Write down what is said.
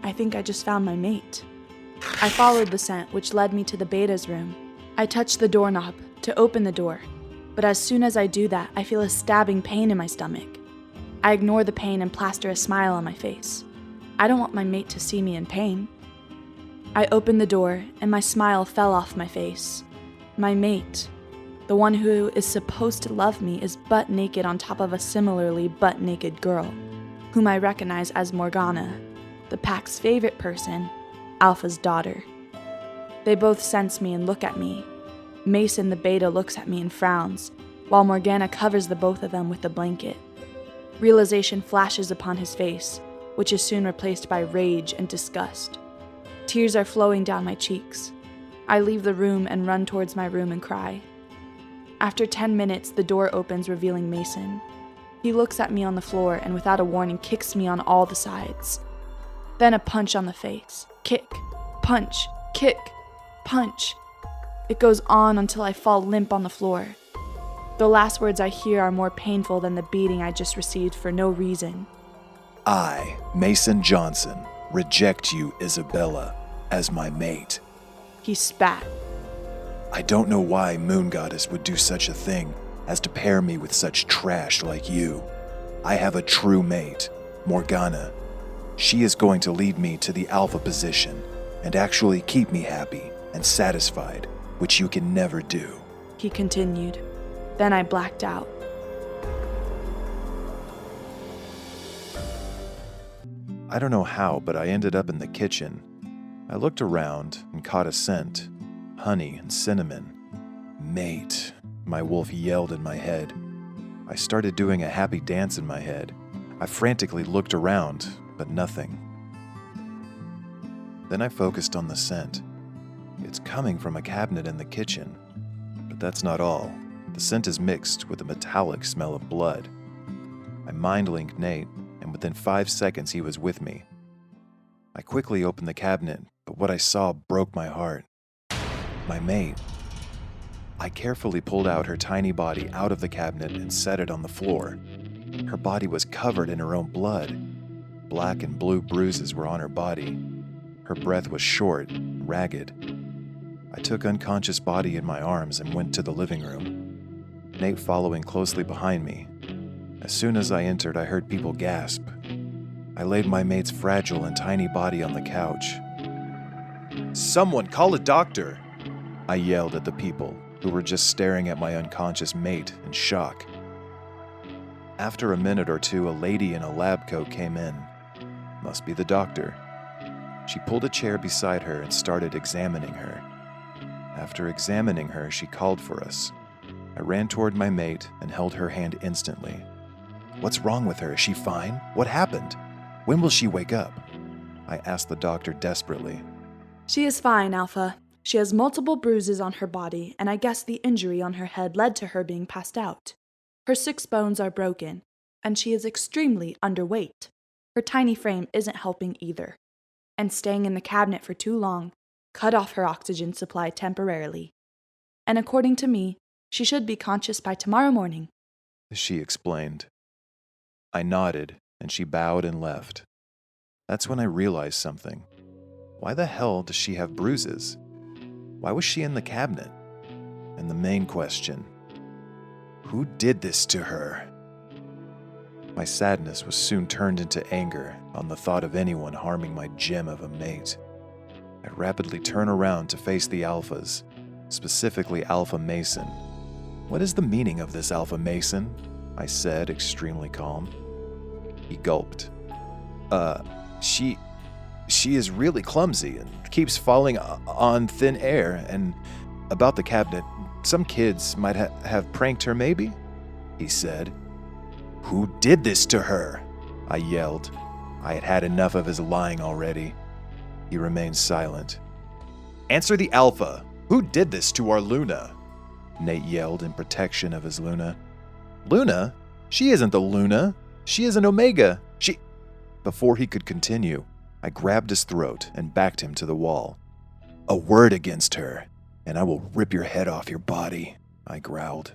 I think I just found my mate. I followed the scent, which led me to the beta's room. I touched the doorknob to open the door, but as soon as I do that, I feel a stabbing pain in my stomach. I ignore the pain and plaster a smile on my face. I don't want my mate to see me in pain. I opened the door, and my smile fell off my face. My mate, the one who is supposed to love me, is butt naked on top of a similarly butt naked girl, whom I recognize as Morgana, the pack's favorite person, Alpha's daughter. They both sense me and look at me. Mason, the beta, looks at me and frowns, while Morgana covers the both of them with a blanket. Realization flashes upon his face, which is soon replaced by rage and disgust. Tears are flowing down my cheeks. I leave the room and run towards my room and cry. After 10 minutes, the door opens, revealing Mason. He looks at me on the floor and without a warning kicks me on all the sides. Then a punch on the face. Kick, punch, kick, punch. It goes on until I fall limp on the floor. The last words I hear are more painful than the beating I just received for no reason. I, Mason Johnson, reject you, Isabella, as my mate. He spat. I don't know why Moon Goddess would do such a thing as to pair me with such trash like you. I have a true mate, Morgana. She is going to lead me to the alpha position and actually keep me happy and satisfied, which you can never do. He continued. Then I blacked out. I don't know how, but I ended up in the kitchen. I looked around and caught a scent. Honey and cinnamon. Mate, my wolf yelled in my head. I started doing a happy dance in my head. I frantically looked around, but nothing. Then I focused on the scent. It's coming from a cabinet in the kitchen. But that's not all. The scent is mixed with a metallic smell of blood. I mind-linked Nate, and within 5 seconds he was with me. I quickly opened the cabinet, but what I saw broke my heart. My mate. I carefully pulled out her tiny body out of the cabinet and set it on the floor. Her body was covered in her own blood. Black and blue bruises were on her body. Her breath was short, ragged. I took unconscious body in my arms and went to the living room, Nate following closely behind me. As soon as I entered, I heard people gasp. I laid my mate's fragile and tiny body on the couch. "Someone call a doctor!" I yelled at the people, who were just staring at my unconscious mate in shock. After a minute or two, a lady in a lab coat came in. Must be the doctor. She pulled a chair beside her and started examining her. After examining her, she called for us. I ran toward my mate and held her hand instantly. "What's wrong with her? Is she fine? What happened? When will she wake up?" I asked the doctor desperately. She is fine, Alpha. She has multiple bruises on her body, and I guess the injury on her head led to her being passed out. Her 6 bones are broken, and she is extremely underweight. Her tiny frame isn't helping either, and staying in the cabinet for too long cut off her oxygen supply temporarily. And according to me, she should be conscious by tomorrow morning, she explained. I nodded, and she bowed and left. That's when I realized something. Why the hell does she have bruises? Why was she in the cabinet? And the main question, who did this to her? My sadness was soon turned into anger on the thought of anyone harming my gem of a mate. I rapidly turned around to face the alphas, specifically Alpha Mason. "What is the meaning of this, Alpha Mason?" I said, extremely calm. He gulped. She is really clumsy and keeps falling on thin air, and about the cabinet, some kids might have pranked her maybe," he said. "Who did this to her?" I yelled. I had had enough of his lying already. He remained silent. "Answer the Alpha. Who did this to our Luna?" Nate yelled in protection of his Luna. "Luna? She isn't the Luna. She is an Omega. Before he could continue, I grabbed his throat and backed him to the wall. "A word against her, and I will rip your head off your body," I growled.